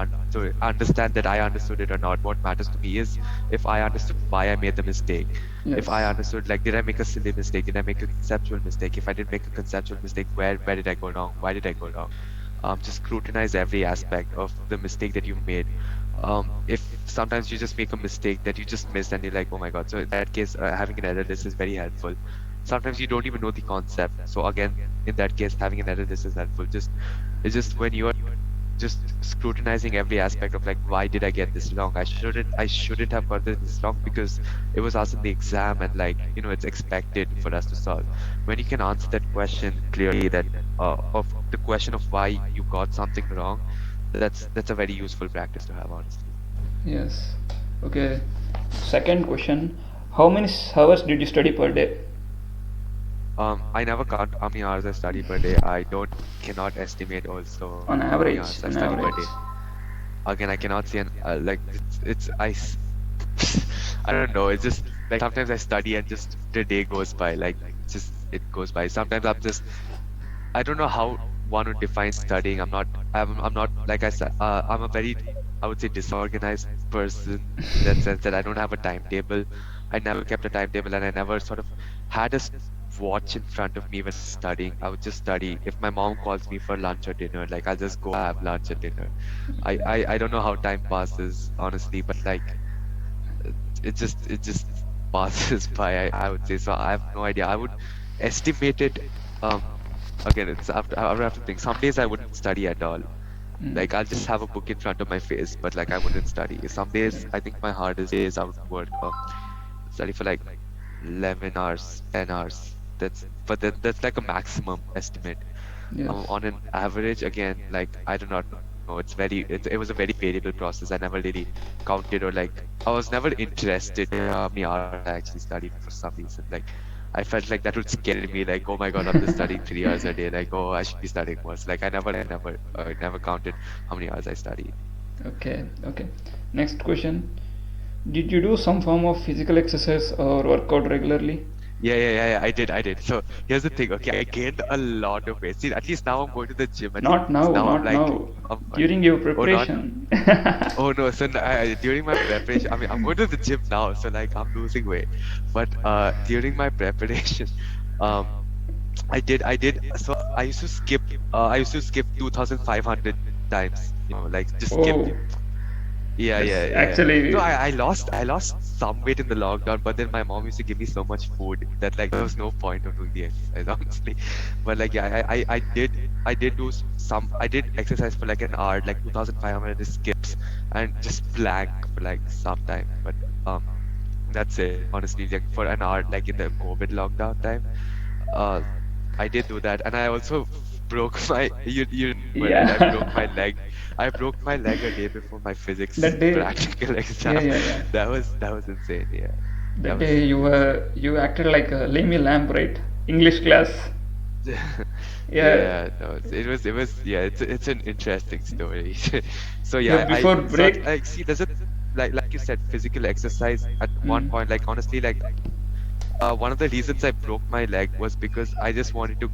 B: understand that I understood it or not. What matters to me is if I understood why I made the mistake. If I
C: Yes.
B: understood, like, did I make a silly mistake? Did I make a conceptual mistake? If I did make a conceptual mistake, where did I go wrong? Why did I go wrong? Just scrutinize every aspect of the mistake that you made. If sometimes you just make a mistake that you just missed and you're like, oh my god. So in that case, having an error list is very helpful. Sometimes you don't even know the concept. So again, in that case, having an error list is helpful. It's just when you are just scrutinizing every aspect of like, why did I get this wrong? I shouldn't have got this wrong because it was asked in the exam, and like, you know, it's expected for us to solve. When you can answer that question clearly, that of the question of why you got something wrong, that's a very useful practice to have, honestly.
C: Yes. Okay. Second question. How many hours did you study per day?
B: I never count how many hours I study per day. I cannot estimate also
C: On
B: how many
C: average.
B: hours I
C: On
B: study per
C: average.
B: day. Again, I cannot say like I don't know. It's just like sometimes I study and just the day goes by. Like just it goes by. Sometimes I don't know how one would define studying. I'm not like I said. I'm a very, I would say, disorganized person in that sense that I don't have a timetable. I never kept a timetable, and I never sort of had a watch in front of me when studying. I would just study. If my mom calls me for lunch or dinner, like I'll just go have lunch or dinner. I don't know how time passes, honestly, but like it just passes by. I would say so. I have no idea. I would estimate it. Um, again, I would have to think. Some days I wouldn't study at all. Like I'll just have a book in front of my face, but like I wouldn't study. Some days I think my hardest days I would work study for like 11 hours, 10 hours. That's like a maximum estimate.
C: Yes.
B: On an average, again, like I do not know. It was a very variable process. I never really counted, or like I was never interested in how many hours I actually studied for some reason. Like I felt like that would scare me. Like, oh my god, I'm just studying 3 hours a day. Like, oh, I should be studying more. So, like I never counted how many hours I studied.
C: Okay. Okay. Next question. Did you do some form of physical exercise or workout regularly?
B: Yeah. I did. So here's the thing. Okay, I gained a lot of weight. See, at least now I'm going to the gym. At
C: Not
B: least
C: now,
B: now I'm
C: not
B: like,
C: now.
B: I'm,
C: During your
B: not-
C: preparation.
B: Oh no, so during my preparation, I mean, I'm going to the gym now, so like I'm losing weight. But during my preparation, um, I did. So I used to skip 2,500 times. You know, like just skip.
C: Oh,
B: Yeah,
C: that's
B: yeah.
C: actually-
B: No, I lost some weight in the lockdown, but then my mom used to give me so much food that like there was no point of doing the exercise, honestly. But like yeah, I did do I did exercise for like an hour, like 2,500 skips, and just plank for like some time. But that's it, honestly. Like for an hour, like in the COVID lockdown time, uh, I did do that, and I also broke my
C: Yeah.
B: I broke my leg. I broke my leg a day before my physics
C: That day-
B: practical exam.
C: yeah.
B: That was insane. Yeah.
C: That
B: was-
C: day you acted like a Lemmy Lamb, right? English class. Yeah.
B: No, it was yeah. It's an interesting story. So
C: Yeah,
B: yeah,
C: before
B: so,
C: break-
B: like see, there's a like you said, physical exercise at one point. Like honestly, like one of the reasons I broke my leg was because I just wanted to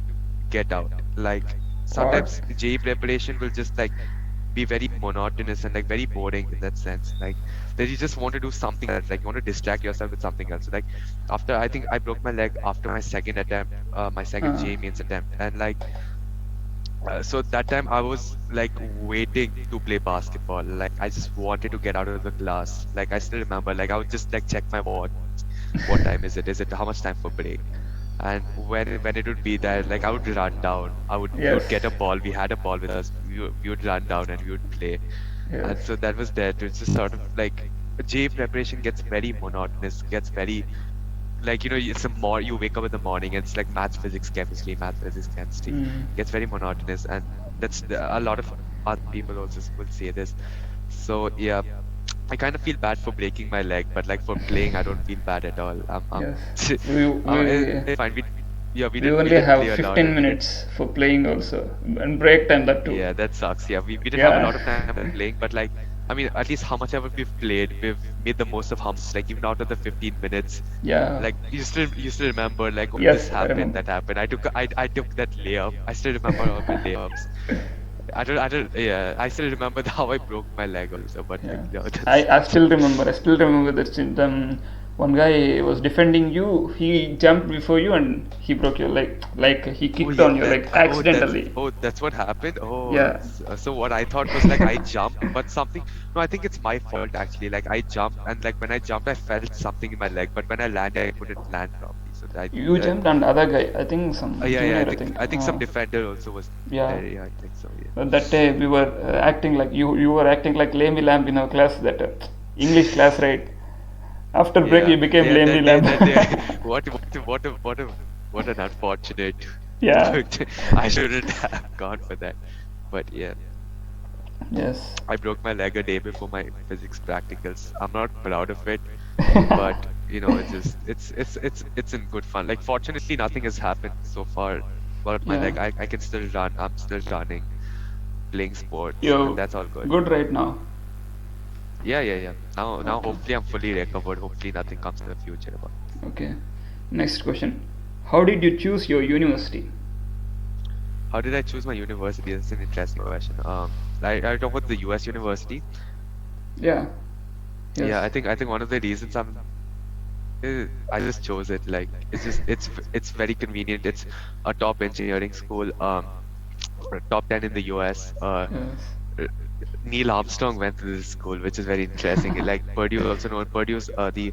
B: get out. Like sometimes JEE preparation will just like be very monotonous and like very boring in that sense. Like that you just want to do something else, like you want to distract yourself with something else. Like after I think I broke my leg after my second attempt, my second JEE mains attempt, and like so that time I was like waiting to play basketball. Like I just wanted to get out of the class. Like I still remember, like I would just like check my watch. What time is it? Is it how much time for break? And when it would be there, like I would run down. We would get a ball. We had a ball with us. We would run down and we would play. And so that was that. It's just sort of like JEE preparation gets very monotonous. Gets very like it's you wake up in the morning and it's like maths, physics, chemistry, gets very monotonous, and a lot of other people also will say this. So yeah, I kind of feel bad for breaking my leg, but like for playing I don't feel bad at all. It's fine. We
C: only have 15 minutes for playing also, and break time that too.
B: Yeah, that sucks. Yeah, we didn't have a lot of time for playing, but like I mean, at least how much ever we've played, we've made the most of how much, like even out of the 15 minutes.
C: Yeah.
B: Like you still remember like
C: Yes,
B: this happened, that happened. I took that layup. I still remember all my layups. I still remember how I broke my leg also, but
C: I still remember that one guy was defending you, he jumped before you and he broke your leg, like he kicked on you like accidentally.
B: That's what happened.
C: Yeah.
B: So what I thought was like I jumped, but no, I think it's my fault actually. Like I jumped, and like when I jumped I felt something in my leg, but when I landed I couldn't land properly. So
C: you jumped, and other guy, I think some junior,
B: I think some defender also was there. Yeah, I think so. Yeah.
C: That day we were acting like you were acting like Lamey Lamb in our class, that English class, right? After break you became Lamey Lamb.
B: What an unfortunate.
C: Yeah.
B: I shouldn't have gone for that, but yeah.
C: Yes.
B: I broke my leg a day before my physics practicals. I'm not proud of it, but it's in good fun. Like fortunately nothing has happened so far about my leg. I can still run. I'm still running, playing sports. And that's all good.
C: Good right now.
B: Yeah. Now hopefully I'm fully recovered. Hopefully nothing comes in the future about it.
C: Okay. Next question. How did you choose your university?
B: How did I choose my university? That's an interesting question. I talk about the US university.
C: Yeah. Yes.
B: Yeah, I think one of the reasons I just chose it. Like it's very convenient. It's a top engineering school, top 10 in the US.
C: Yes.
B: Neil Armstrong went to this school, which is very interesting. Like Purdue, also known Purdue's the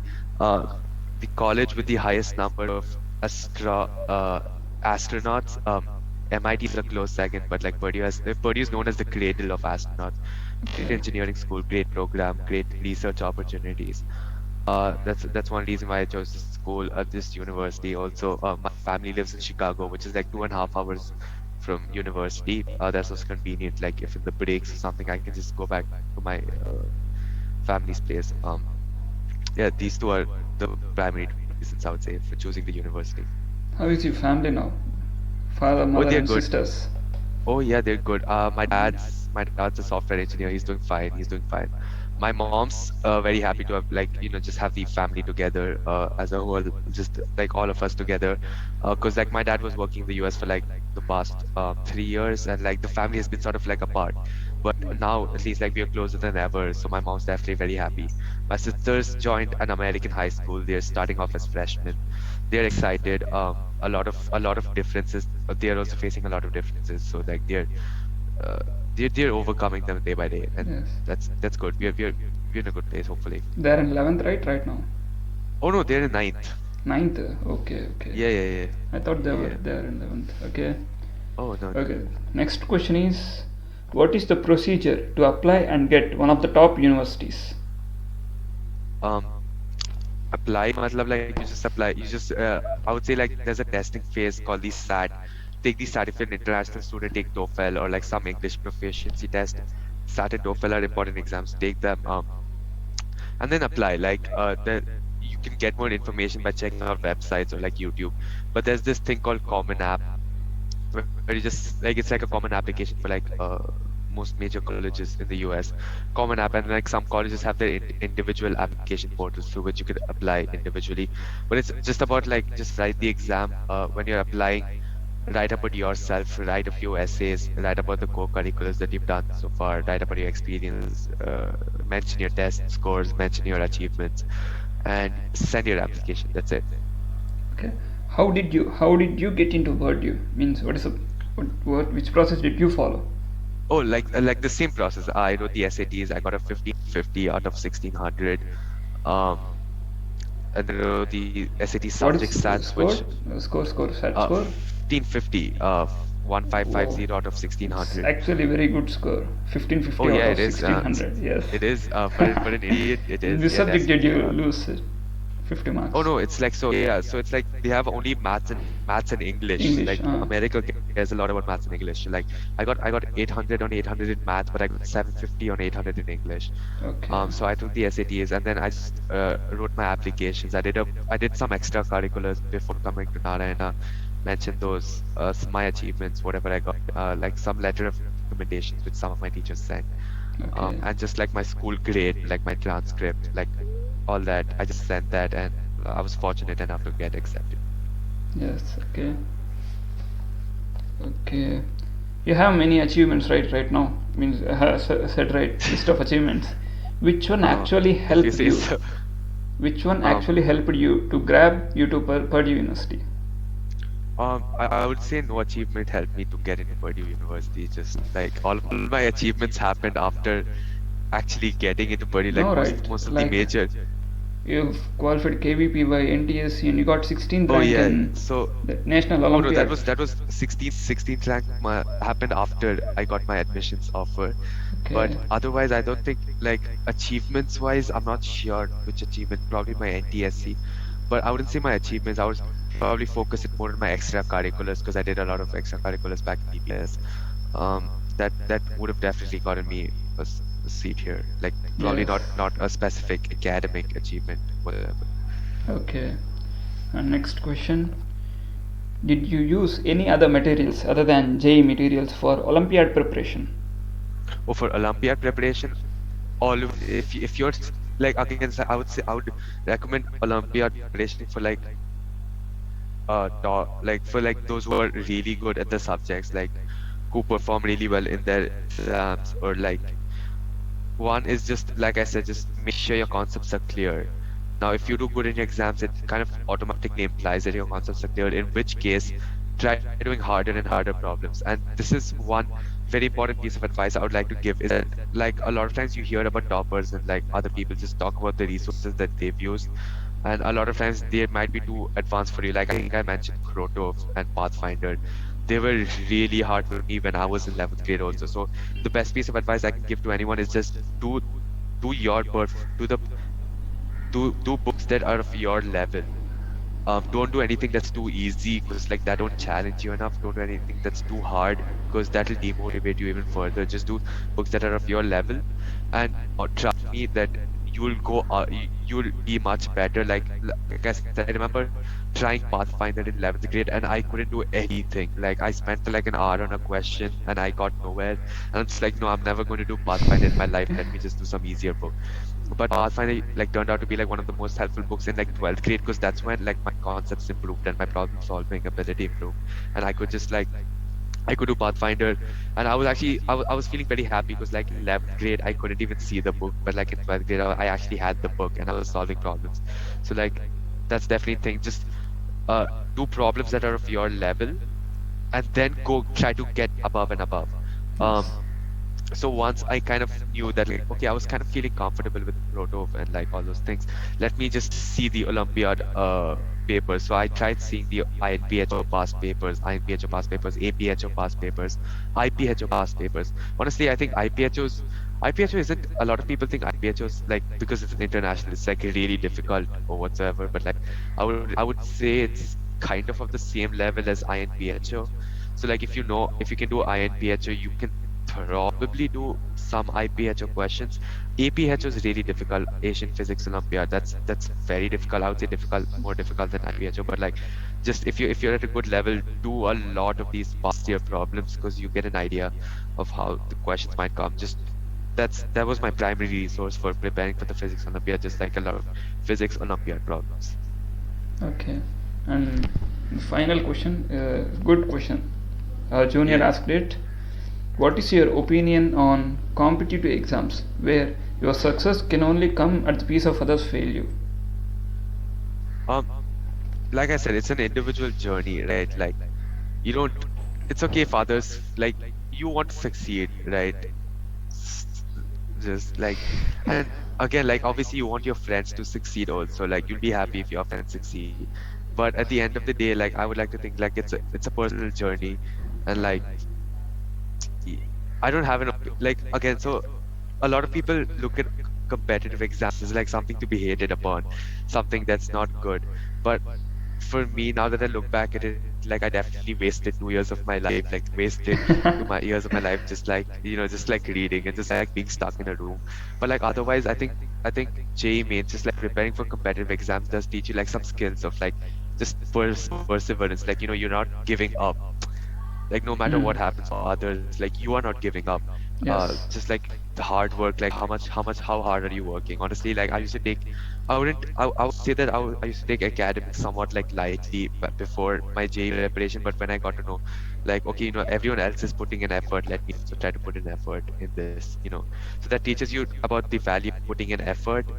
B: college with the highest number of astronauts. MIT is a close second, but like Purdue is known as the cradle of astronauts. Great engineering school, great program, great research opportunities. That's one reason why I chose this school, this university. Also, my family lives in Chicago, which is like 2.5 hours from university. That's also convenient. Like if in the breaks or something, I can just go back to my family's place. Yeah, these two are the primary reasons I would say for choosing the university.
C: How is your family now? Father, mother, and
B: good.
C: sisters?
B: Oh yeah, they're good. My dad's a software engineer. He's doing fine. My mom's very happy to have just have the family together as a whole, just like all of us together. Cause like my dad was working in the US for like the past 3 years, and like the family has been sort of like apart. But now at least like we are closer than ever. So my mom's definitely very happy. My sisters joined an American high school. They're starting off as freshmen. They're excited. A lot of differences. They're also facing a lot of differences. So like they're overcoming them day by day, and that's good. We're in a good place, hopefully.
C: They're in 11th, right now?
B: Oh no, they're in 9th.
C: 9th. Okay.
B: Yeah.
C: I thought they were there in 11th. Okay.
B: Oh no.
C: Okay. Next question is, what is the procedure to apply and get one of the top universities?
B: Apply, matlab, like you just apply. I would say like there's a testing phase called the SAT. Take the SAT if you're an international student. Take TOEFL or like some English proficiency test. SAT and TOEFL are important exams. Take them, and then apply. Like you can get more information by checking out websites or like YouTube. But there's this thing called Common App, where you just like it's like a common application for like most major colleges in the US. Common App, and like some colleges have their individual application portals through which you could apply individually. But it's just about like just write the exam when you're applying. write about yourself, write a few essays, write about the co-curriculars that you've done so far, write about your experience, mention your test scores, mention your achievements, and send your application. That's it.
C: Okay. How did you get into Purdue? Means which process did you follow?
B: Oh, like the same process. I wrote the SATs. I got a 1550 out of 1600. Um, and then wrote the SAT
C: What
B: subject
C: is
B: stats,
C: score?
B: which
C: Score, SAT score?
B: 1550, 1550 out of 1600.
C: Actually, very good score. 1550
B: Oh
C: out
B: yeah,
C: of
B: it is.
C: 1600. Yes.
B: It is. For an idiot, it is.
C: Which
B: Yeah,
C: subject did you
B: definitely.
C: lose? 50 marks.
B: Oh no, it's like so. Yeah, so it's like they have only maths and English.
C: English,
B: Like America cares a lot about maths and English. Like I got 800 on 800 in maths, but I got 750 on 800 in English.
C: Okay.
B: So I took the SATs and then I just wrote my applications. I did some extracurriculars before coming to Narayana. Mentioned those my achievements, whatever I got, like some letter of recommendations which some of my teachers sent,
C: Okay.
B: and just like my school grade, like my transcript, like all that. I just sent that, and I was fortunate enough to get accepted.
C: Yes. Okay. Okay. You have many achievements right now. Means said right list of achievements. Which one actually
B: If you
C: helped
B: say
C: you?
B: so.
C: Which one
B: Um,
C: actually helped you to grab you to Purdue University?
B: I would say no achievement helped me to get into Purdue University. Just like all my achievements happened after actually getting into Purdue. Like
C: No, right.
B: most of the
C: Like
B: major.
C: you've qualified KVP by NTSC and you got 16th
B: Oh
C: rank
B: yeah.
C: in
B: So
C: the National
B: oh no,
C: Olympiad.
B: that was 16th rank happened after I got my admissions offer. But
C: Okay.
B: otherwise, I don't think like achievements wise, I'm not sure which achievement. Probably my NTSC, but I wouldn't say my achievements. I would probably focus it more on my extracurriculars because I did a lot of extracurriculars back in DPS. That would have definitely gotten me a seat here. Like probably
C: Yes.
B: not a specific academic achievement, whatever.
C: Okay. And next question. Did you use any other materials other than JEE materials for Olympiad preparation?
B: Or for Olympiad preparation, all of if you're like again, I would say I would recommend Olympiad preparation for like for like those who are really good at the subjects, like who perform really well in their exams, or like one is just like I said, just make sure your concepts are clear. Now, if you do good in your exams, it kind of automatically implies that your concepts are clear, in which case, try doing harder and harder problems. And this is one very important piece of advice I would like to give is that, like, a lot of times you hear about toppers and like other people just talk about the resources that they've used. And a lot of times they might be too advanced for you. Like I think I mentioned Krotov and Pathfinder. They were really hard for me when I was in 11th grade also. So the best piece of advice I can give to anyone is just do your do books that are of your level. Don't do anything that's too easy because like that don't challenge you enough. Don't do anything that's too hard because that'll demotivate you even further. Just do books that are of your level, and trust me that you'll go. You'll be much better. Like I said, I remember trying Pathfinder in 11th grade and I couldn't do anything. Like I spent like an hour on a question and I got nowhere. And I'm just like, no, I'm never going to do Pathfinder in my life. Let me just do some easier book. But Pathfinder like turned out to be like one of the most helpful books in like 12th grade because that's when like my concepts improved and my problem solving ability improved, and I could just like I could do Pathfinder, and I was actually I was feeling very happy because like in 11th grade I couldn't even see the book, but like in 12th grade I actually had the book and I was solving problems. So like that's definitely a thing. Just do problems that are of your level, and then go try to get above and above. So once I kind of knew that like okay, I was kind of feeling comfortable with Rotov and like all those things, let me just see the Olympiad papers. So I tried seeing the INPHO past papers, INPHO past papers, APHO past papers, IPHO past papers. Honestly, I think IPHO isn't, a lot of people think IPHO is like, because it's international, it's like really difficult or whatsoever, but like I would say it's kind of the same level as INPHO. So like if you can do INPHO, you can probably do some IPHO questions. APHO is really difficult. Asian Physics Olympiad. That's very difficult. I would say more difficult than IPHO. But like, just if you're at a good level, do a lot of these past year problems because you get an idea of how the questions might come. Just that was my primary resource for preparing for the Physics Olympiad. Just like a lot of Physics Olympiad problems.
C: Okay. And Final question, good question. Junior
B: Yeah.
C: asked it. What is your opinion on competitive exams where your success can only come at the piece of others' failure?
B: Um, like I said, it's an individual journey, right? Like you don't. It's okay if others like you want to succeed, right? S- Just like, and again, like obviously you want your friends to succeed also. Like you'll be happy if your friends succeed. But at the end of the day, like I would like to think like it's a personal journey, and like y- I don't have like again. So a lot of people look at competitive exams as like something to be hated upon, something that's not good. But for me, now that I look back at it, like I definitely wasted 2 years of my life, like wasted years of my life, just like just like reading and just like being stuck in a room. But like otherwise, I think JEE Mains, just like preparing for competitive exams, does teach you like some skills of like just perseverance. Like you're not giving up, like no matter what
C: Hmm.
B: happens for others, like you are not giving up.
C: Yes.
B: Just like the hard work, like how hard are you working? Honestly, like I used to take, I wouldn't, I would say that I used to take academics somewhat like lightly before my JEE preparation, but when I got to know, like, okay, everyone else is putting in effort, let me also try to put in effort in this. So that teaches you about the value of putting in effort,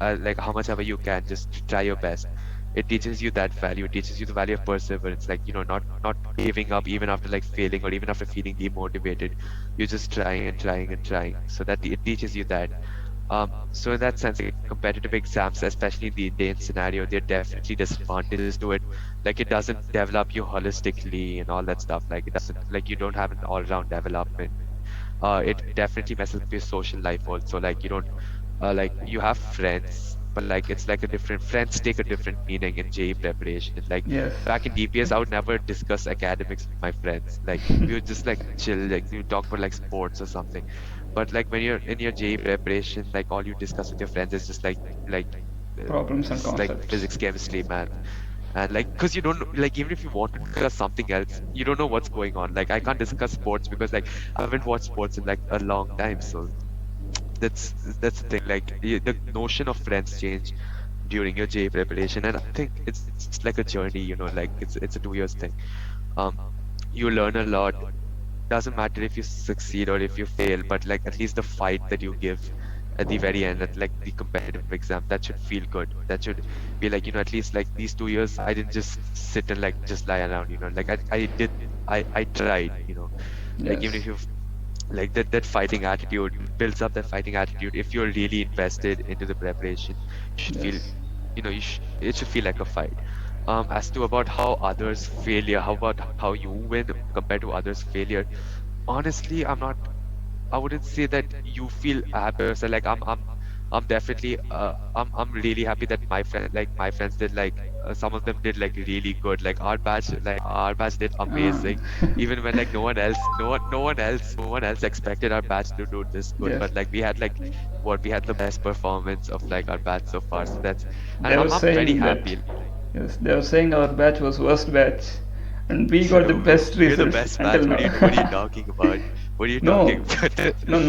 B: like how much ever you can, just try your best. It teaches you that value. It teaches you the value of perseverance, like not giving up even after like failing or even after feeling demotivated. You're just trying and trying and trying. So that it teaches you that. So in that sense, like, competitive exams, especially in the Indian scenario, there are definitely disadvantages to it. Like it doesn't develop you holistically and all that stuff. Like it doesn't, like you don't have an all-round development. It definitely messes up your social life also. Like you don't, like you have friends, but like it's like a different, friends take a different meaning in JEE preparation. Like
C: Yes.
B: back in DPS, I would never discuss academics with my friends. Like we would just like chill, like you talk about like sports or something. But like when you're in your JEE preparation, like all you discuss with your friends is just like
C: Problems and
B: just like
C: concepts.
B: physics, chemistry, math. And like, because you don't like, even if you want to discuss something else, you don't know what's going on. Like, I can't discuss sports because like I haven't watched sports in like a long time. So that's that's the thing. Like the notion of friends change during your JA preparation, and I think it's like a journey. Like it's a 2 years thing. Um, you learn a lot. Doesn't matter if you succeed or if you fail, but like at least the fight that you give at the very end, at like the competitive exam, that should feel good. That should be like, at least like these 2 years, I didn't just sit and like just lie around. Like I did, I tried. Like even
C: Yes.
B: if you like that fighting attitude, it builds up that fighting attitude. If you're really invested into the preparation, you should feel,
C: Yes.
B: it should feel like a fight. As to about how others failure, how about how you win compared to others failure, honestly, I wouldn't say that you feel happy or so. Like I'm definitely I'm really happy that my friends did like some of them did like really good. Like our batch did
C: Ah.
B: amazing. Even when like no one else expected our batch to do this good.
C: Yes.
B: But like we had the best performance of like our batch so far. So that's, and
C: They were
B: I'm very
C: saying that.
B: happy.
C: Yes, they were saying our batch was worst batch, and we got the
B: So
C: best
B: we're the
C: results
B: best
C: until
B: batch.
C: now.
B: What are you talking about? What are you talking
C: No,
B: about?
C: no,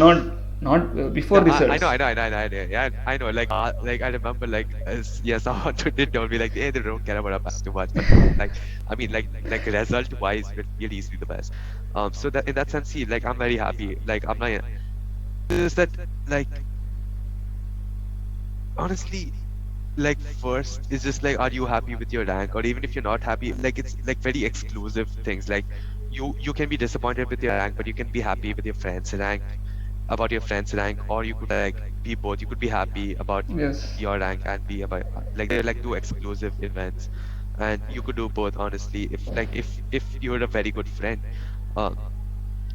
C: not before
B: No, I know,
C: results.
B: I know, I know, I know, I know. Yeah, I know. Like I remember, like, someone did tell me, like, hey, they don't care about our past too much, but like, I mean, like result-wise, we're really easily the best. So that in that sense, see, like, I'm very happy. Like, I'm not. Is that like honestly, like, first it's just like, are you happy with your rank? Or even if you're not happy, like, it's like very exclusive things. Like, you can be disappointed with your rank, but you can be happy with your friend's rank, about your friend's rank, or you could like be both. You could be happy about
C: Yes,
B: your rank and be about, like, they're like two exclusive events, and you could do both. Honestly, if you're a very good friend, uh,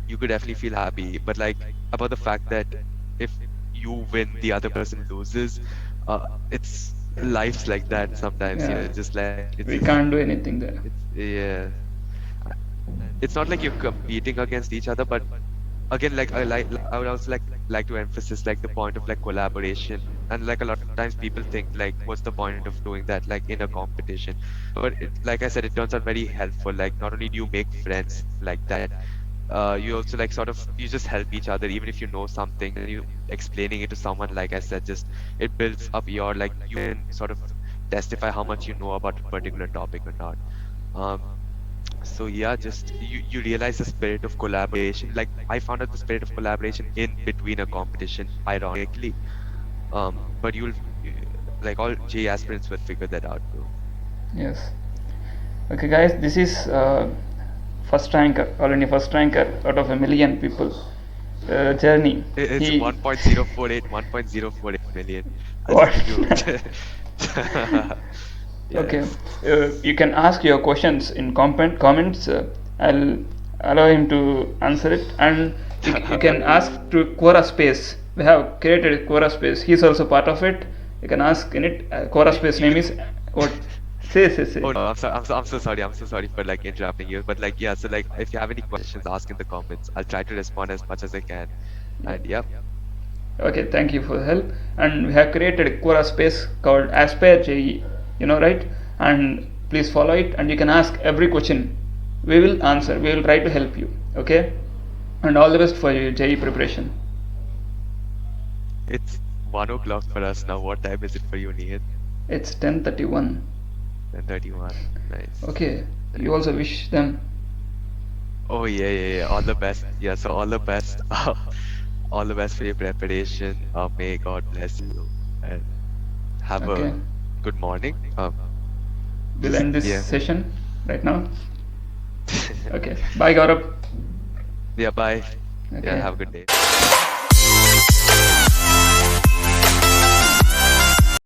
B: you could definitely feel happy. But like, about the fact that if you win, the other person loses, it's life's like that sometimes.
C: yeah.
B: It's just like
C: We can't do anything there.
B: it's yeah. It's not like you're competing against each other, but again, like I would also like to emphasize like the point of like collaboration. And like a lot of times people think like, what's the point of doing that like in a competition? But like I said, it turns out very helpful. Like, not only do you make friends like that, you also like sort of, you just help each other. Even if you know something and you explaining it to someone, like I said, just it builds up your, like, you can sort of testify how much you know about a particular topic or not. Um, so yeah, just you realize the spirit of collaboration. Like I found out the spirit of collaboration in between a competition, ironically. But you'll like all J aspirants will figure that out, bro.
C: Yes. Okay, guys, this is first ranker, already first ranker out of a million people. Journey.
B: It's
C: He
B: 1.048 million. I'll
C: what?
B: just give you. Yeah.
C: Okay, you can ask your questions in comments. I'll allow him to answer it, and you can ask to Quora Space. We have created a Quora Space. He's also part of it. You can ask in it. Quora Space name is what? Say.
B: Oh no, I'm so sorry. I'm so sorry for like interrupting you. But like yeah, so like if you have any questions, ask in the comments. I'll try to respond as much as I can. And yeah,
C: Okay, thank you for the help. And we have created a Quora Space called Aspire JE. You know, right? And please follow it, and you can ask every question. We will answer. We will try to help you. Okay? And all the best for your JE preparation.
B: it's 1 o'clock for us now. What time is it for you, Nihit?
C: It's 10:31.
B: 10:31. Nice.
C: Okay, you also wish them.
B: Oh yeah. All the best. Yeah, so all the best. All the best for your preparation. May God bless you and have
C: Okay,
B: a good morning.
C: we'll end this
B: yeah.
C: session right now. Okay, bye, Gaurav.
B: Yeah, bye.
C: Okay.
B: Yeah, have a good day.